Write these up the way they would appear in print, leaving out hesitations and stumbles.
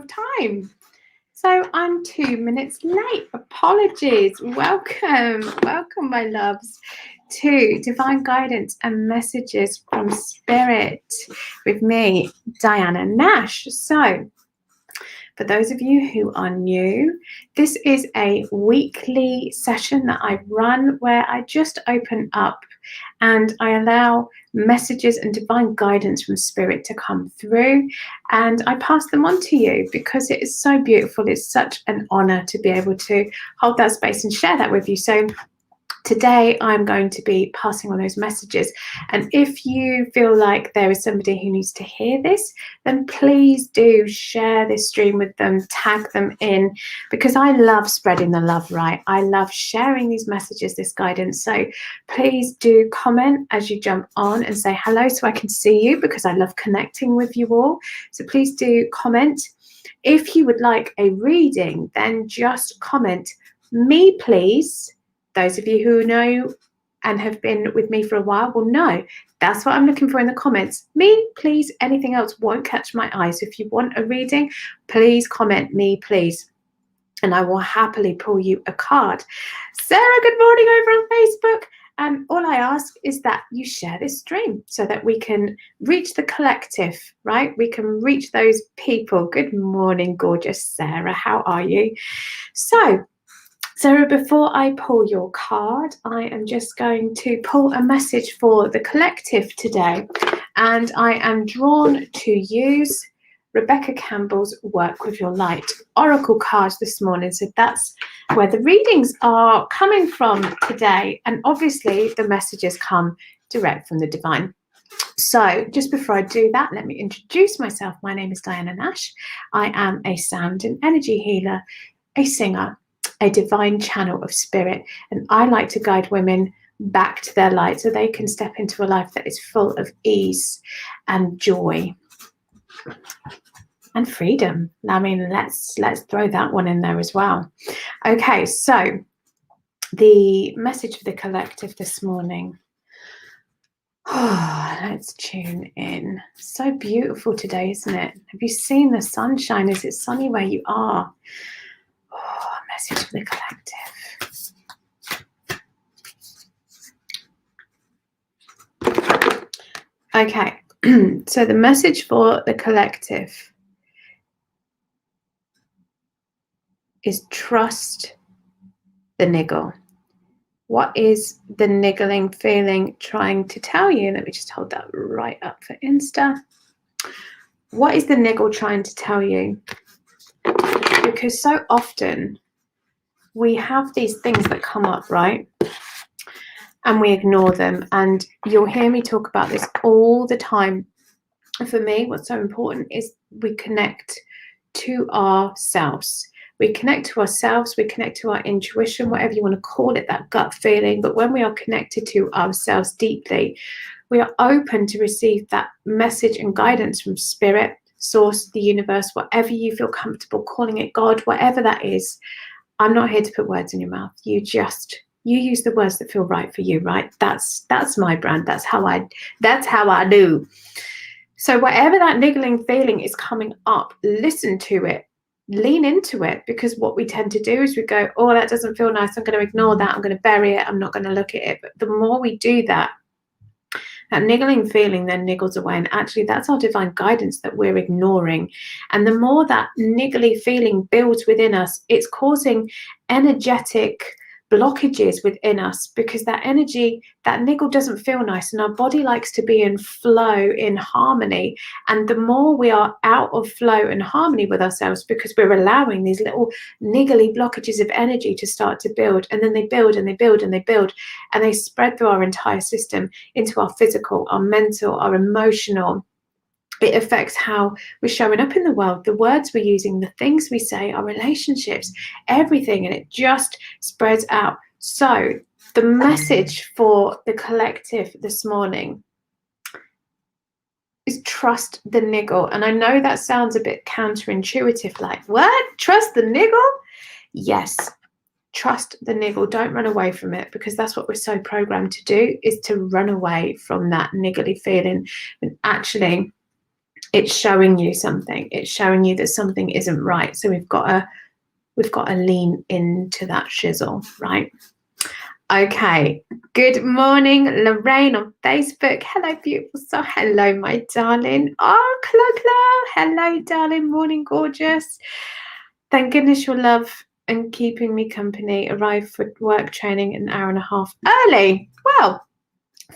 time. So I'm 2 minutes late. Apologies. Welcome, my loves, to Divine Guidance and Messages from Spirit with me, Diana Nash. So, for those of you who are new, this is a weekly session that I run where I just open up and I allow messages and divine guidance from Spirit to come through, and I pass them on to you because it is so beautiful. It's such an honor to be able to hold that space and share that with you. So today I'm going to be passing on those messages, and if you feel like there is somebody who needs to hear this, then please do share this stream with them, tag them in, because I love spreading the love, right? I love sharing these messages, this guidance. So please do comment as you jump on and say hello so I can see you, because I love connecting with you all. So please do comment. If you would like a reading, then just comment me please. Those of you who know and have been with me for a while will know that's what I'm looking for in the comments. Me, please. Anything else won't catch my eye. So if you want a reading, please comment me, please. And I will happily pull you a card. Sarah, good morning over on Facebook. And all I ask is that you share this stream so that we can reach the collective, right? We can reach those people. Good morning, gorgeous Sarah. How are you? So, Sarah, before I pull your card, I am just going to pull a message for the collective today. And I am drawn to use Rebecca Campbell's Work with Your Light Oracle cards this morning. So that's where the readings are coming from today. And obviously the messages come direct from the divine. So just before I do that, let me introduce myself. My name is Diana Nash. I am a sound and energy healer, a singer, a divine channel of spirit, and I like to guide women back to their light so they can step into a life that is full of ease and joy and freedom. I mean, let's throw that one in there as well. Okay, so the message for the collective this morning. Oh, let's tune in. So beautiful today, isn't it? Have you seen the sunshine? Is it sunny where you are? Oh, message for the collective. Okay, so the message for the collective is trust the niggle. What is the niggling feeling trying to tell you? Let me just hold that right up for Insta. What is the niggle trying to tell you? Because so often we have these things that come up, right? And we ignore them. And you'll hear me talk about this all the time. For me, what's so important is we connect to ourselves. We connect to ourselves, we connect to our intuition, whatever you want to call it, that gut feeling. But when we are connected to ourselves deeply, we are open to receive that message and guidance from spirit, source, the universe, whatever you feel comfortable calling it, God, whatever that is. I'm not here to put words in your mouth. You use the words that feel right for you, right? That's my brand. That's how I do. So whatever that niggling feeling is coming up, listen to it, lean into it, because what we tend to do is we go, oh, that doesn't feel nice. I'm going to ignore that. I'm going to bury it. I'm not going to look at it. But the more we do that, that niggling feeling then niggles away. And actually, that's our divine guidance that we're ignoring. And the more that niggly feeling builds within us, it's causing energetic blockages within us, because that energy, that niggle doesn't feel nice, and our body likes to be in flow, in harmony. And the more we are out of flow and harmony with ourselves, because we're allowing these little niggly blockages of energy to start to build, and then they build and they build and they build, and they spread through our entire system into our physical, our mental, our emotional. It affects how we're showing up in the world, the words we're using, the things we say, our relationships, everything, and it just spreads out. So the message for the collective this morning is trust the niggle. And I know that sounds a bit counterintuitive, like, what? Trust the niggle? Yes, trust the niggle. Don't run away from it, because that's what we're so programmed to do, is to run away from that niggly feeling. And actually, it's showing you something. It's showing you that something isn't right. So we've got to lean into that shizzle, right? Okay. Good morning, Lorraine on Facebook. Hello, beautiful soul. Hello, my darling. Oh, Clo. Hello, darling. Morning, gorgeous. Thank goodness your love and keeping me company. Arrived for work training an hour and a half early. Well,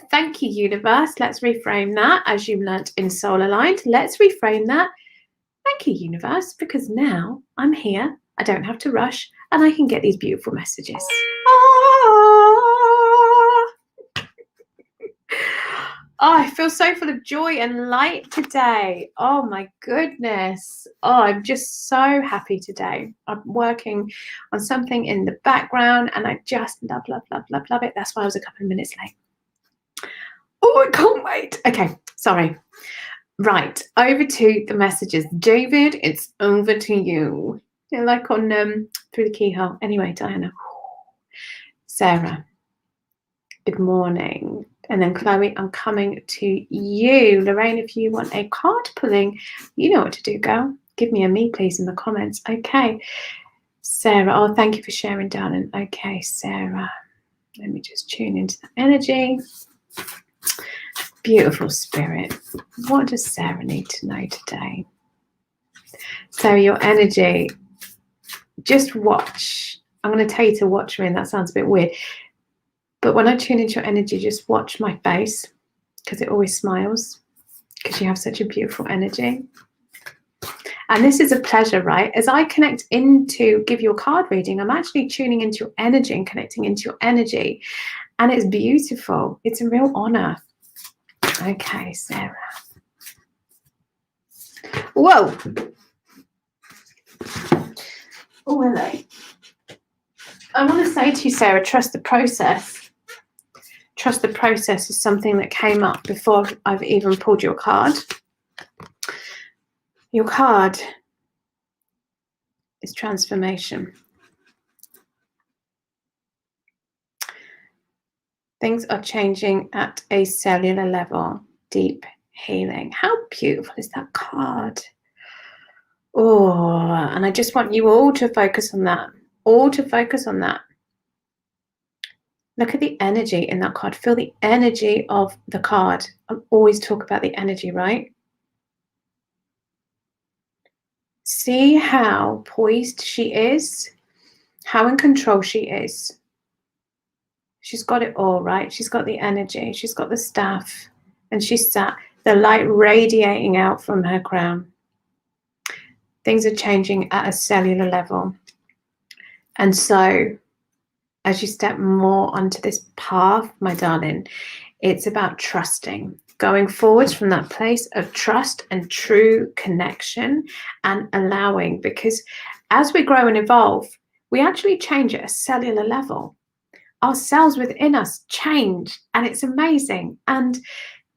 thank you, universe. Let's reframe that. As you learnt in Soul Aligned, let's reframe that. Thank you, universe, because now I'm here. I don't have to rush and I can get these beautiful messages. Oh, I feel so full of joy and light today. Oh my goodness. Oh, I'm just so happy today. I'm working on something in the background and I just love it. That's why I was a couple of minutes late. Oh, I can't wait. Okay, sorry. Right, over to the messages. David, it's over to you. You're like on Through the Keyhole. Anyway, Diana. Sarah, good morning. And then Chloe, I'm coming to you. Lorraine, if you want a card pulling, you know what to do, girl. Give me a me, please, in the comments. Okay. Sarah, oh, thank you for sharing, darling. Okay, Sarah. Let me just tune into the energy. Beautiful spirit. What does Sarah need to know today? So your energy, just watch. I'm going to tell you to watch me, and that sounds a bit weird. But when I tune into your energy, just watch my face, because it always smiles, because you have such a beautiful energy. And this is a pleasure, right? As I connect into, give you a card reading, I'm actually tuning into your energy and connecting into your energy. And it's beautiful. It's a real honor. Okay, Sarah. Whoa. Oh, hello. I want to say to you, Sarah, trust the process. Trust the process is something that came up before I've even pulled your card. Your card is transformation. Things are changing at a cellular level. Deep healing. How beautiful is that card? Oh, and I just want you all to focus on that. All to focus on that. Look at the energy in that card. Feel the energy of the card. I always talk about the energy, right? See how poised she is, how in control she is. She's got it all, right? She's got the energy, she's got the staff, and she's sat, the light radiating out from her crown. Things are changing at a cellular level. And so, as you step more onto this path, my darling, it's about trusting, going forwards from that place of trust and true connection and allowing, because as we grow and evolve, we actually change at a cellular level. Our cells within us change, and it's amazing. And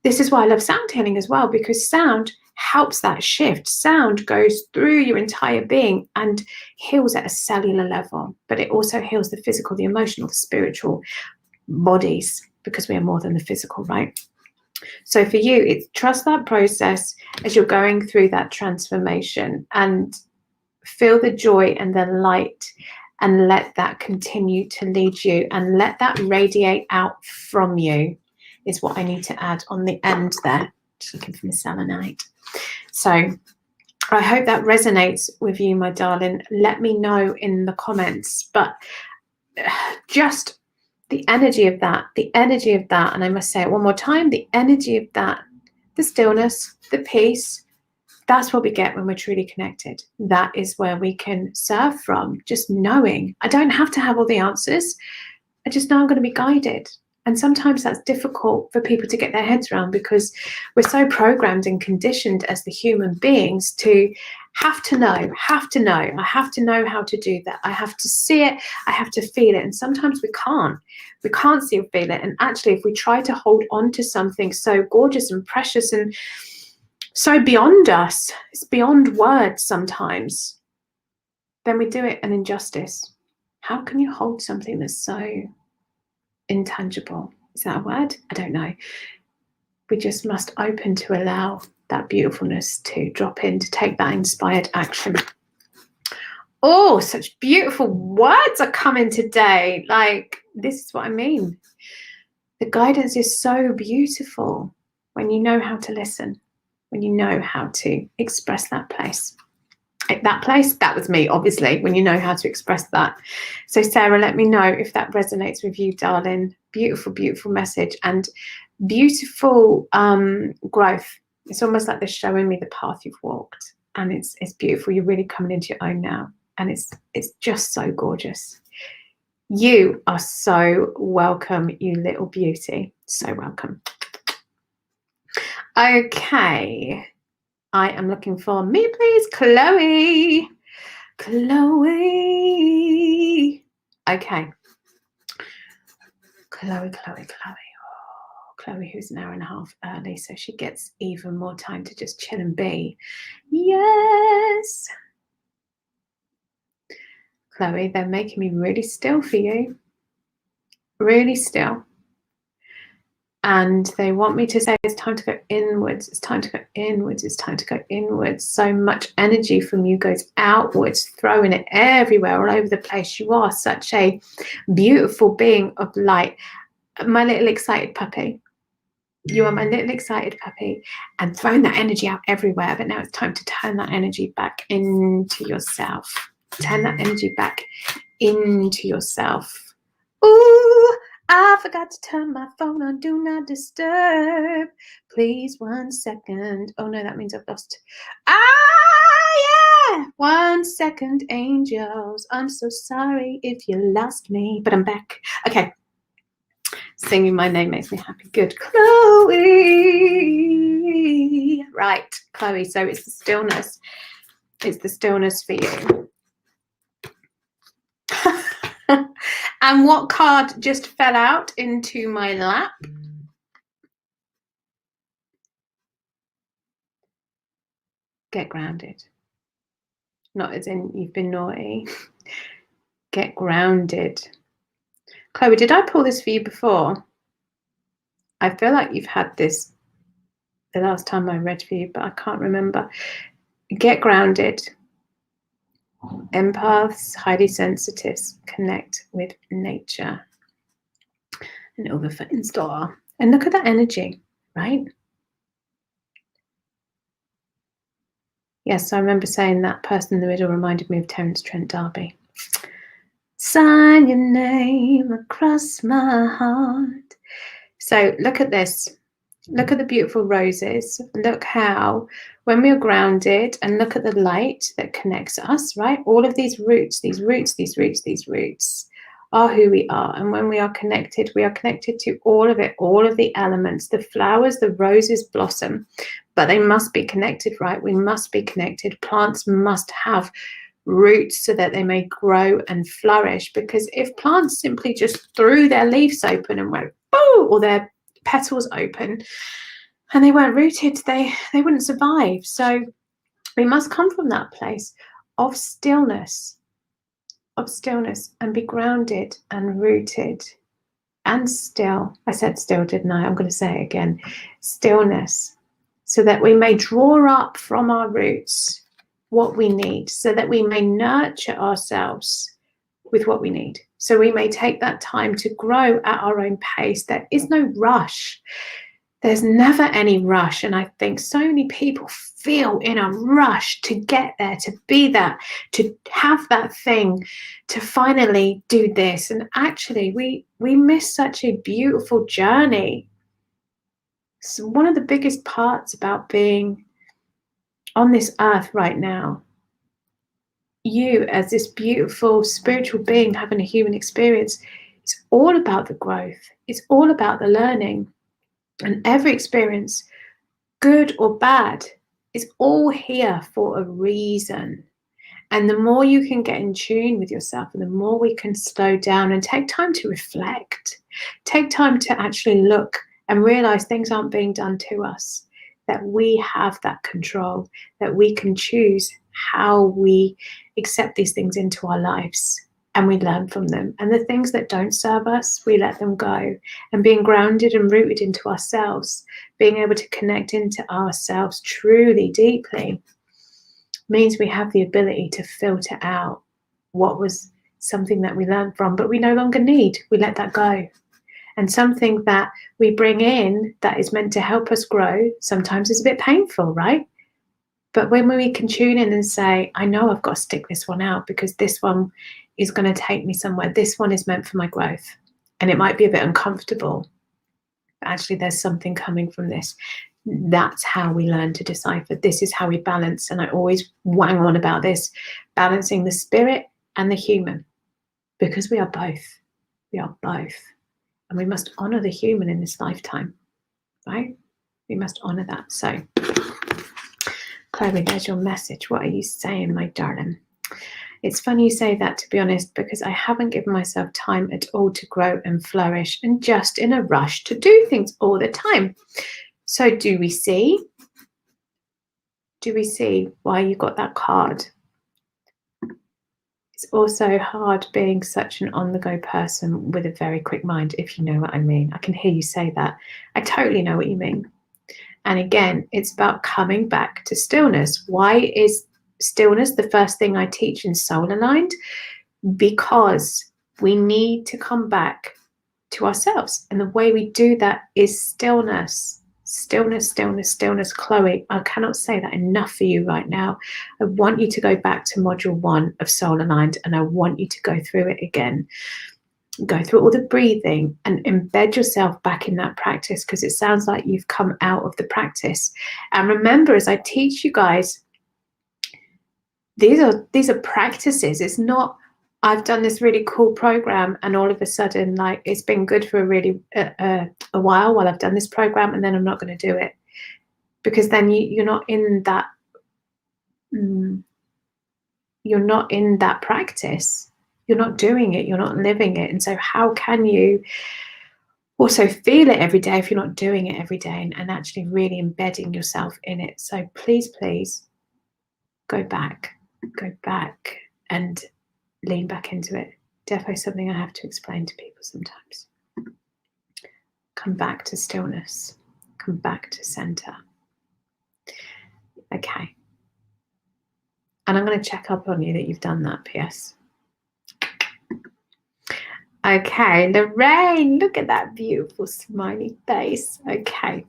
this is why I love sound healing as well, because sound helps that shift. Sound goes through your entire being and heals at a cellular level, but it also heals the physical, the emotional, the spiritual bodies, because we are more than the physical, right? So for you, it's trust that process as you're going through that transformation and feel the joy and the light, and let that continue to lead you and let that radiate out from you is what I need to add on the end there. Just looking for my selenite. So I hope that resonates with you, my darling. Let me know in the comments. But just the energy of that, and I must say it one more time, the energy of that, the stillness, the peace, that's what we get when we're truly connected. That is where we can serve from, just knowing. I don't have to have all the answers. I just know I'm going to be guided. And sometimes that's difficult for people to get their heads around, because we're so programmed and conditioned as the human beings to have to know. I have to know how to do that. I have to see it. I have to feel it. And sometimes we can't. We can't see or feel it. And actually, if we try to hold on to something so gorgeous and precious and so beyond us, it's beyond words sometimes, then we do it an injustice. How can you hold something that's so intangible? Is that a word? I don't know. We just must open to allow that beautifulness to drop in, to take that inspired action. Oh, such beautiful words are coming today. Like, this is what I mean. The guidance is so beautiful when you know how to listen, when you know how to express that place. That place, that was me, obviously, when you know how to express that. So Sarah, let me know if that resonates with you, darling. Beautiful, beautiful message and beautiful growth. It's almost like they're showing me the path you've walked, and it's beautiful. You're really coming into your own now, and it's just so gorgeous. You are so welcome, you little beauty. So welcome. Okay. I am looking for me, please, Chloe. Chloe. Okay. Chloe. Oh, Chloe, who's an hour and a half early, so she gets even more time to just chill and be. Yes. Chloe, they're making me really still for you. Really still. And they want me to say it's time to go inwards, it's time to go inwards, it's time to go inwards. So much energy from you goes outwards, throwing it everywhere, all over the place. You are such a beautiful being of light. My little excited puppy. You are my little excited puppy, and throwing that energy out everywhere. But now it's time to turn that energy back into yourself. Turn that energy back into yourself. Ooh, I forgot to turn my phone on do not disturb. Please, 1 second. Oh no, that means I've lost. Yeah. 1 second, angels. I'm so sorry if you lost me, but I'm back. Okay. Singing my name makes me happy. Good. Chloe. Right, Chloe. So it's the stillness. It's the stillness for you. And what card just fell out into my lap? Get grounded. Not as in you've been naughty. Get grounded. Chloe, did I pull this for you before? I feel like you've had this the last time I read for you, but I can't remember. Get grounded. Empaths, highly sensitives, connect with nature. And overfoot in store. And look at that energy, right? Yes, I remember saying that person in the middle reminded me of Terence Trent D'Arby. Sign your name across my heart. So look at this. Look at the beautiful roses. Look how, when we're grounded, and look at the light that connects us, right? All of these roots are who we are. And when we are connected to all of it, all of the elements. The flowers, the roses blossom, but they must be connected, right? We must be connected. Plants must have roots so that they may grow and flourish, because if plants simply just threw their leaves open and went boo, or their petals open and they weren't rooted, they wouldn't survive. So we must come from that place of stillness and be grounded and rooted and still. I said still, didn't I? I'm going to say it again. Stillness, so that we may draw up from our roots what we need, so that we may nurture ourselves with what we need. So we may take that time to grow at our own pace. There is no rush. There's never any rush. And I think so many people feel in a rush to get there, to be that, to have that thing, to finally do this. And actually, we miss such a beautiful journey. So one of the biggest parts about being on this earth right now, you as this beautiful spiritual being having a human experience, it's all about the growth. It's all about the learning. And every experience, good or bad, is all here for a reason. And the more you can get in tune with yourself, and the more we can slow down and take time to reflect, take time to actually look and realize things aren't being done to us, that we have that control, that we can choose how we accept these things into our lives. and we learn from them. And the things that don't serve us, we let them go. And being grounded and rooted into ourselves, being able to connect into ourselves truly, deeply, means we have the ability to filter out what was something that we learned from, but we no longer need. We let that go. And something that we bring in that is meant to help us grow sometimes is a bit painful, right? But when we can tune in and say, I know I've got to stick this one out because this one is going to take me somewhere. This one is meant for my growth. And it might be a bit uncomfortable. But actually, there's something coming from this. That's how we learn to decipher. This is how we balance. And I always wang on about this, balancing the spirit and the human, because we are both. We are both. And we must honor the human in this lifetime, right? We must honor that. So, Chloe, there's your message. What are you saying, my darling? It's funny you say that, to be honest, because I haven't given myself time at all to grow and flourish and just in a rush to do things all the time. So do we see? Do we see why you got that card? It's also hard being such an on-the-go person with a very quick mind, if you know what I mean. I can hear you say that. I totally know what you mean. And again, it's about coming back to stillness. Why is stillness the first thing I teach in Soul Aligned? Because we need to come back to ourselves. And the way we do that is stillness. Stillness, stillness, stillness. Chloe, I cannot say that enough for you right now. I want you to go back to module 1 of Soul Aligned, and I want you to go through it again. Go through all the breathing and embed yourself back in that practice, because it sounds like you've come out of the practice. And remember, as I teach you guys, these are practices. It's not I've done this really cool program and all of a sudden, like, it's been good for a while I've done this program, and then I'm not going to do it, because then you're not in that practice. You're not doing it. You're not living it. And so how can you also feel it every day if you're not doing it every day and actually really embedding yourself in it? So please go back and lean back into it. Defo something I have to explain to people sometimes. Come back to stillness. Come back to center. Okay. And I'm going to check up on you that you've done that, P.S. Okay, Lorraine, look at that beautiful smiley face. Okay.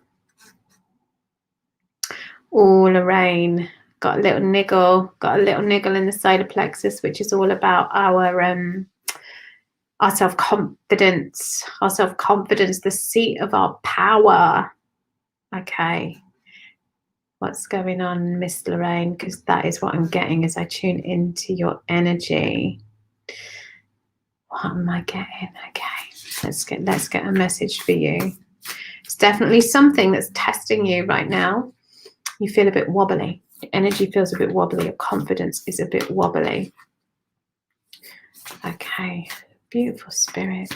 Oh, Lorraine, got a little niggle in the solar plexus, which is all about our self-confidence, the seat of our power. Okay. What's going on, Miss Lorraine? Because that is what I'm getting as I tune into your energy. What am I getting? Okay, let's get a message for you. It's definitely something that's testing you right now. You feel a bit wobbly. Your energy feels a bit wobbly. Your confidence is a bit wobbly. Okay, beautiful spirit.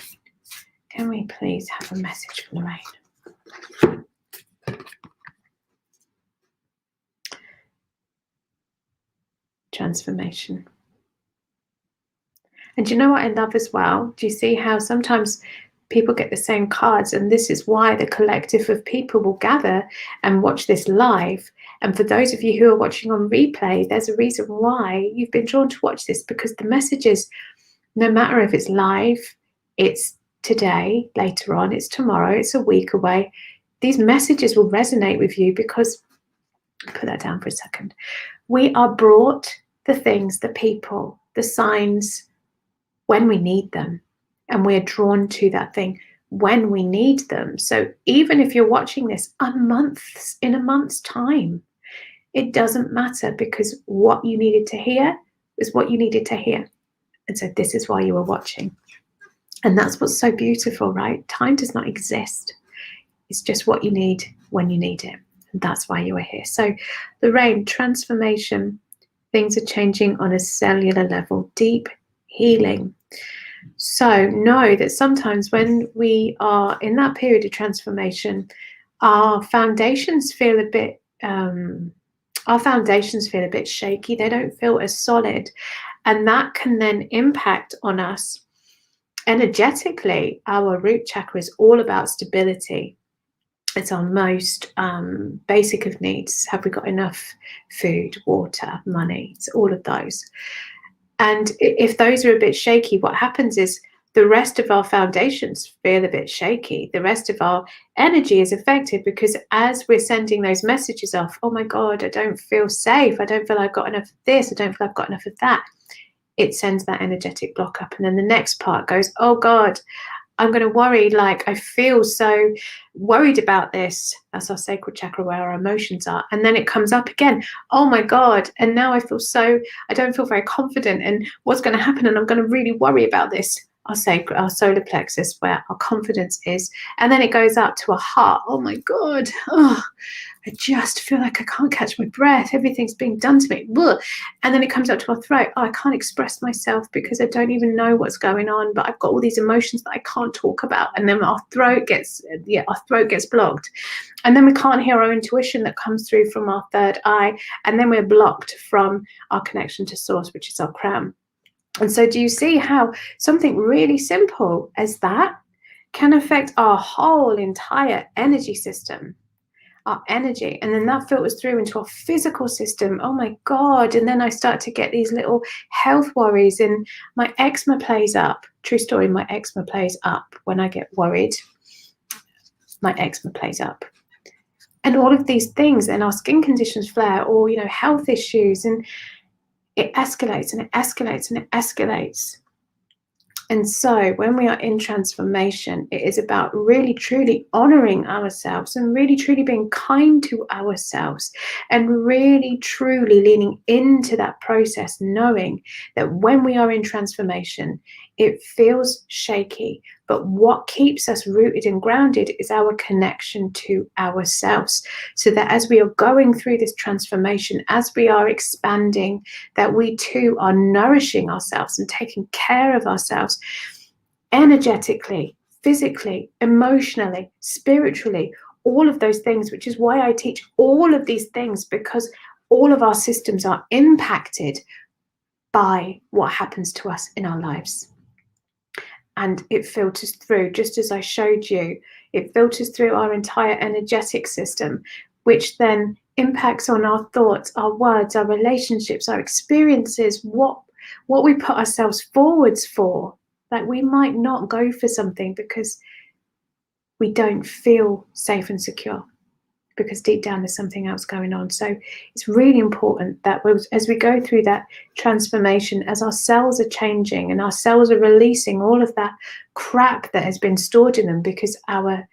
Can we please have a message for Lorraine? Transformation. And do you know what I love as well? Do you see how sometimes people get the same cards, and this is why the collective of people will gather and watch this live. And for those of you who are watching on replay, there's a reason why you've been drawn to watch this, because the messages, no matter if it's live, it's today, later on, it's tomorrow, it's a week away, these messages will resonate with you, because, put that down for a second, we are brought the things, the people, the signs when we need them, and we're drawn to that thing when we need them. So even if you're watching this in a month's time, it doesn't matter, because what you needed to hear is what you needed to hear. And so this is why you were watching. And that's what's so beautiful, right? Time does not exist. It's just what you need when you need it. And that's why you are here. So Lorraine, transformation, things are changing on a cellular level, deep healing. So know that sometimes when we are in that period of transformation, our foundations feel a bit shaky. They don't feel as solid. And that can then impact on us energetically. Our root chakra is all about stability. It's our most basic of needs. Have we got enough food, water, money? It's all of those. And if those are a bit shaky, what happens is the rest of our foundations feel a bit shaky. The rest of our energy is affected, because as we're sending those messages off, oh my God, I don't feel safe. I don't feel I've got enough of this. I don't feel I've got enough of that. It sends that energetic block up. And then the next part goes, oh God, I'm going to worry. Like, I feel so worried about this. That's our sacral chakra, where our emotions are. And then it comes up again. Oh my God. And now I don't feel very confident in what's going to happen. And I'm going to really worry about this. Our solar plexus, where our confidence is. And then it goes up to our heart. Oh my God. Oh, I just feel like I can't catch my breath. Everything's being done to me. Ugh. And then it comes up to our throat. Oh, I can't express myself because I don't even know what's going on, but I've got all these emotions that I can't talk about. And then our throat gets blocked. And then we can't hear our intuition that comes through from our third eye. And then we're blocked from our connection to source, which is our crown. And so do you see how something really simple as that can affect our whole entire energy system, our energy? And then that filters through into our physical system. Oh my God. And then I start to get these little health worries, and my eczema plays up. True story, my eczema plays up when I get worried. My eczema plays up. And all of these things, and our skin conditions flare, or, health issues, and it escalates and it escalates and it escalates. And so when we are in transformation, it is about really, truly honoring ourselves, and really, truly being kind to ourselves, and really, truly leaning into that process, knowing that when we are in transformation, it feels shaky. But what keeps us rooted and grounded is our connection to ourselves. So that as we are going through this transformation, as we are expanding, that we too are nourishing ourselves and taking care of ourselves energetically, physically, emotionally, spiritually, all of those things, which is why I teach all of these things, because all of our systems are impacted by what happens to us in our lives. And it filters through, just as I showed you, it filters through our entire energetic system, which then impacts on our thoughts, our words, our relationships, our experiences, what we put ourselves forwards for. Like, we might not go for something because we don't feel safe and secure, because deep down there's something else going on. So it's really important that as we go through that transformation, as our cells are changing and our cells are releasing all of that crap that has been stored in them, because our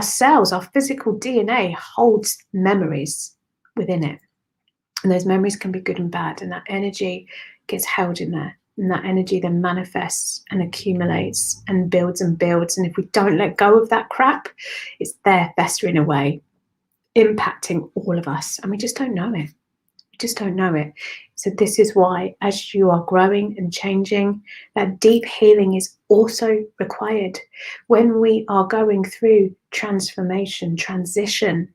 cells, our physical DNA, holds memories within it. And those memories can be good and bad, and that energy gets held in there. And that energy then manifests and accumulates and builds and builds. And if we don't let go of that crap, it's there festering away, impacting all of us, and we just don't know it. We just don't know it. So this is why, as you are growing and changing, that deep healing is also required. When we are going through transformation, transition,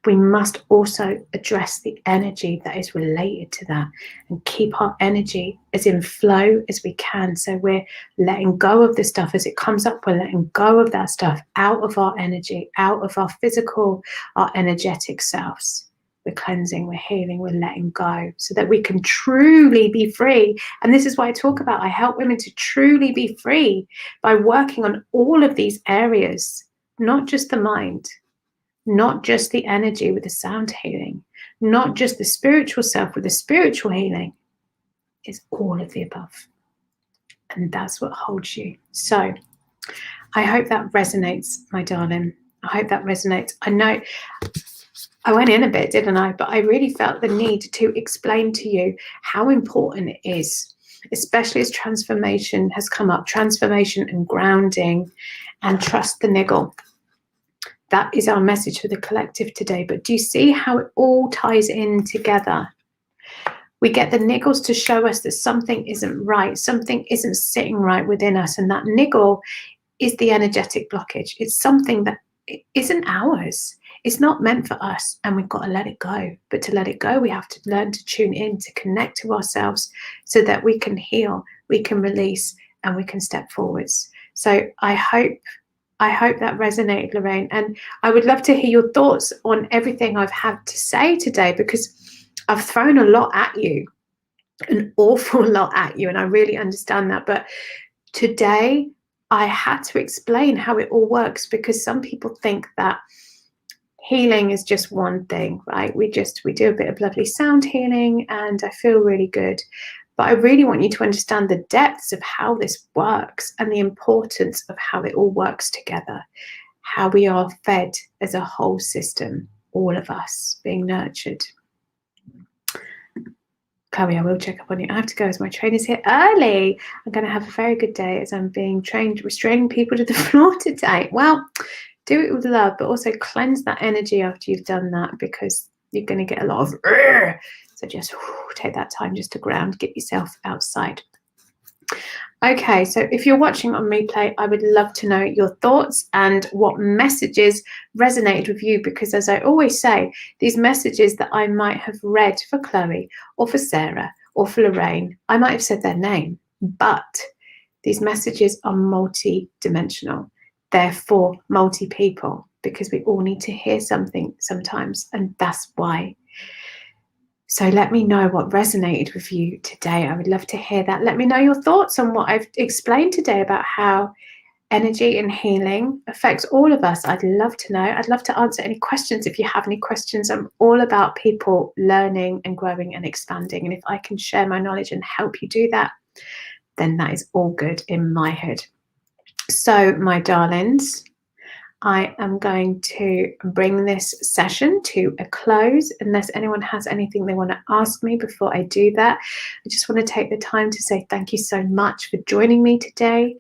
we must also address the energy that is related to that, and keep our energy as in flow as we can. So we're letting go of the stuff as it comes up. We're letting go of that stuff out of our energy, out of our physical, our energetic selves. We're cleansing, we're healing, we're letting go, so that we can truly be free. And this is why I help women to truly be free by working on all of these areas, not just the mind, not just the energy with the sound healing, not just the spiritual self with the spiritual healing. It's all of the above. And that's what holds you. So I hope that resonates, my darling. I hope that resonates. I know I went in a bit, didn't I? But I really felt the need to explain to you how important it is, especially as transformation has come up, transformation and grounding, and trust the niggle. That is our message for the collective today. But do you see how it all ties in together? We get the niggles to show us that something isn't right, something isn't sitting right within us. And that niggle is the energetic blockage. It's something that isn't ours. it's not meant for us, and we've got to let it go. But to let it go, we have to learn to tune in, to connect to ourselves so that we can heal, we can release, and we can step forwards. So I hope that resonated, Lorraine. And I would love to hear your thoughts on everything I've had to say today, because I've thrown a lot at you, an awful lot at you, and I really understand that. But today I had to explain how it all works, because some people think that healing is just one thing, right? We do a bit of lovely sound healing and I feel really good. But I really want you to understand the depths of how this works and the importance of how it all works together, how we are fed as a whole system, all of us being nurtured. Chloe, I will check up on you. I have to go as my trainer's here early. I'm going to have a very good day as I'm being trained, restraining people to the floor today. Well, do it with love, but also cleanse that energy after you've done that, because you're going to get a lot of so just take that time just to ground, get yourself outside. Okay, so if you're watching on replay, I would love to know your thoughts and what messages resonated with you, because as I always say, these messages that I might have read for Chloe or for Sarah or for Lorraine, I might have said their name, but these messages are multi-dimensional. They're for multi-people, because we all need to hear something sometimes, and that's why. So let me know what resonated with you today. I would love to hear that. Let me know your thoughts on what I've explained today about how energy and healing affects all of us. I'd love to know. I'd love to answer any questions if you have any questions. I'm all about people learning and growing and expanding. And if I can share my knowledge and help you do that, then that is all good in my head. So, my darlings, I am going to bring this session to a close, unless anyone has anything they want to ask me before I do that. I just want to take the time to say thank you so much for joining me today.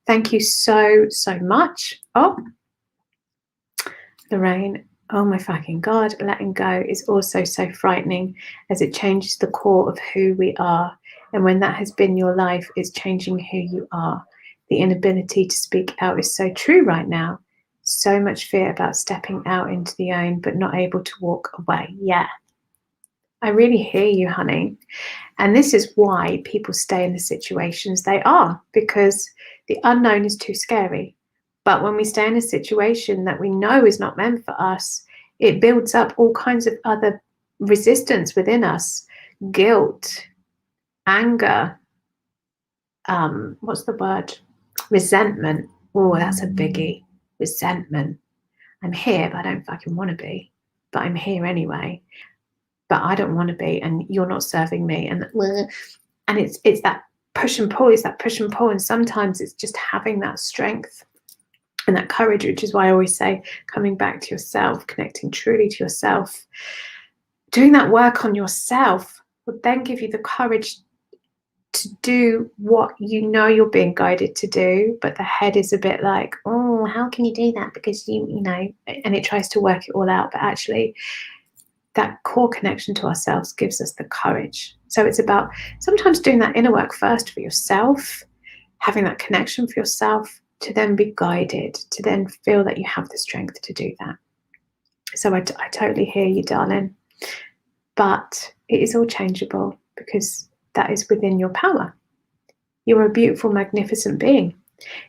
Thank you so much. Oh, Lorraine, oh my fucking God, letting go is also so frightening, as it changes the core of who we are. And when that has been your life, it's changing who you are. The inability to speak out is so true right now. So much fear about stepping out into the own, but not able to walk away. Yeah, I really hear you, honey. And this is why people stay in the situations they are, because the unknown is too scary. But when we stay in a situation that we know is not meant for us, it builds up all kinds of other resistance within us. Guilt, anger, what's the word? Resentment. Oh, that's a biggie. Resentment. I'm here, but I don't fucking want to be. But I'm here anyway. But I don't want to be, and you're not serving me. And it's that push and pull. It's that push and pull. And sometimes it's just having that strength and that courage, which is why I always say coming back to yourself, connecting truly to yourself, doing that work on yourself will then give you the courage to do what you know you're being guided to do, but the head is a bit like, oh, how can you do that? Because you know, and it tries to work it all out. But actually, that core connection to ourselves gives us the courage. So it's about sometimes doing that inner work first for yourself, having that connection for yourself, to then be guided, to then feel that you have the strength to do that. So I totally hear you, darling. But it is all changeable, because that is within your power. You're a beautiful, magnificent being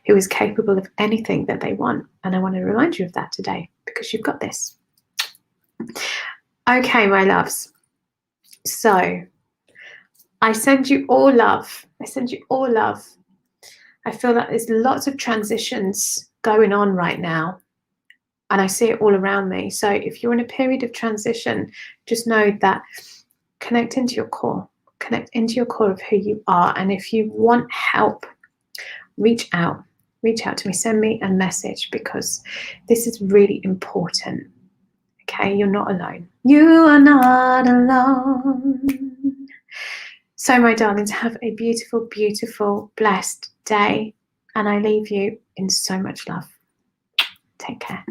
who is capable of anything that they want. And I want to remind you of that today, because you've got this. Okay, my loves. So I send you all love. I send you all love. I feel that there's lots of transitions going on right now, and I see it all around me. So if you're in a period of transition, just know that connect into your core. Connect into your core of who you are. And if you want help, reach out to me, send me a message, because this is really important. Okay, you're not alone. You are not alone. So my darlings, have a beautiful, beautiful, blessed day. And I leave you in so much love. Take care.